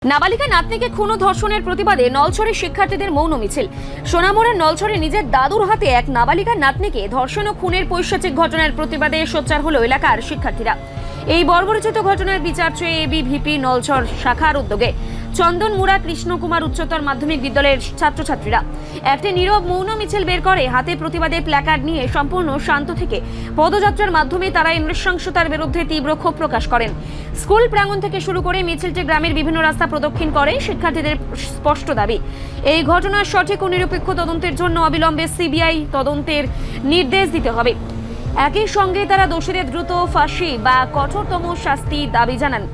নাবালিকা নাতনিকে খুন ও ধর্ষণের প্রতিবাদে নলছড়ে শিক্ষার্থীদের মৌন মিছিল। সোনামুড়ার নলছড়ে নিজের দাদুর হাতে এক নাবালিকা নাতনিকে ধর্ষণ ও খুনের পৈশাচিক ঘটনার প্রতিবাদে সোচ্চার হলো এলাকার শিক্ষার্থীরা। এই বর্বরোচিত ঘটনার বিচার চেয়ে এবিভিপি নলছড় শাখার উদ্যোগে চন্দনমুড়া কৃষ্ণকুমার উচ্চতর মাধ্যমিক বিদ্যালয়ের ছাত্রছাত্রীরা একটি নীরব মৌন মিছিল বের করে হাতে প্রতিবাদে প্ল্যাকার্ড নিয়ে সম্পূর্ণ শান্ত থেকে পদযাত্রার মাধ্যমে তারা এই নৃশংসতার বিরুদ্ধে তীব্র ক্ষোভ প্রকাশ করেন। স্কুল প্রাঙ্গণ থেকে শুরু করে মিছিলটি গ্রামের বিভিন্ন রাস্তা প্রদক্ষিণ করে। শিক্ষার্থীদের স্পষ্ট দাবি, এই ঘটনার সঠিক ও নিরপেক্ষ তদন্তের জন্য অবিলম্বে সিবিআই তদন্তের নির্দেশ দিতে হবে। একই সঙ্গে তারা দোষীদের দ্রুত ফাঁসি বা কঠোরতম শাস্তি দাবি জানান।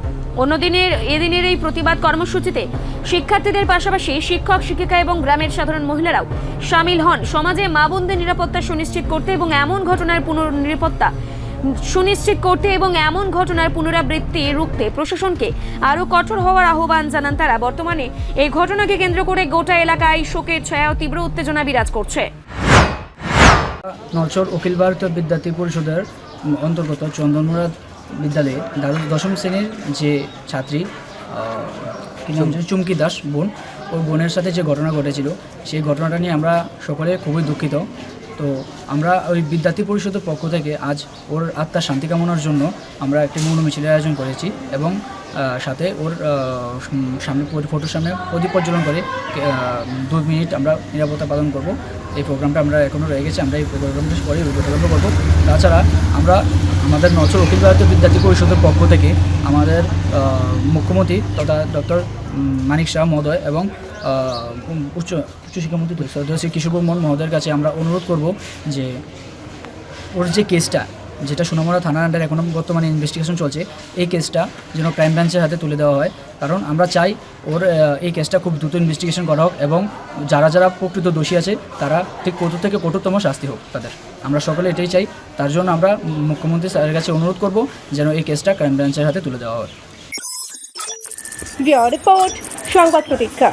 এদিনের এই প্রতিবাদ কর্মসূচিতে শিক্ষার্থীদের পাশাপাশি শিক্ষক শিক্ষিকা এবং গ্রামের সাধারণ মহিলারাও সামিল হন। সমাজে মা বোনদের নিরাপত্তা সুনিশ্চিত করতে এবং এমন ঘটনার পুনরাবৃত্তি রুখতে প্রশাসনকে আরও কঠোর হওয়ার আহ্বান জানান তারা। বর্তমানে এই ঘটনাকে কেন্দ্র করে গোটা এলাকায় শোকের ছায়া ও তীব্র উত্তেজনা বিরাজ করছে। নলছড় অখিল ভারতীয় বিদ্যার্থী পরিষদের অন্তর্গত চন্দনমুড়া বিদ্যালয়ে দশম শ্রেণীর যে ছাত্রী চুমকি দাস বোন, ওর বোনের সাথে যে ঘটনা ঘটেছিল সেই ঘটনাটা নিয়ে আমরা সকলে খুবই দুঃখিত। তো আমরা ওই বিদ্যার্থী পরিষদের পক্ষ থেকে আজ ওর আত্মার শান্তি কামনার জন্য আমরা একটি মৌন মিছিলের আয়োজন করেছি এবং সাথে ওর সামনে ফটোর সামনে প্রদীপ প্রজ্বলন করে 2 মিনিট আমরা নিরাপত্তা পালন করব। এই প্রোগ্রামটা আমরা এখনও রয়ে গেছে, আমরা এই প্রোগ্রামটা পরে রূপকল্প করবো। তাছাড়া আমরা আমাদের নলছড় অখিল ভারতীয় বিদ্যার্থী পরিষদের পক্ষ থেকে আমাদের মুখ্যমন্ত্রী তথা ডক্টর মানিক শাহ মহোদয় এবং উচ্চশিক্ষামন্ত্রী শ্রী কিশোর বর্মন মহোদয়ের কাছে আমরা অনুরোধ করব যে ওর যে কেসটা, যেটা সোনামুড়া থানার আন্ডারে এখনও বর্তমানে ইনভেস্টিগেশন চলছে, এই কেসটা যেন ক্রাইম ব্রাঞ্চের হাতে তুলে দেওয়া হয়। কারণ আমরা চাই ওর এই কেসটা খুব দ্রুত ইনভেস্টিগেশন করা হোক এবং যারা যারা প্রকৃত দোষী আছে তারা ঠিক কঠোর থেকে কঠোরতম শাস্তি হোক তাদের। আমরা সকলে এটাই চাই। তার জন্য আমরা মুখ্যমন্ত্রী স্যারের কাছে অনুরোধ করব যেন এই কেসটা ক্রাইম ব্রাঞ্চের হাতে তুলে দেওয়া হয়। রিপোর্ট সংবাদ প্রতীক্ষা।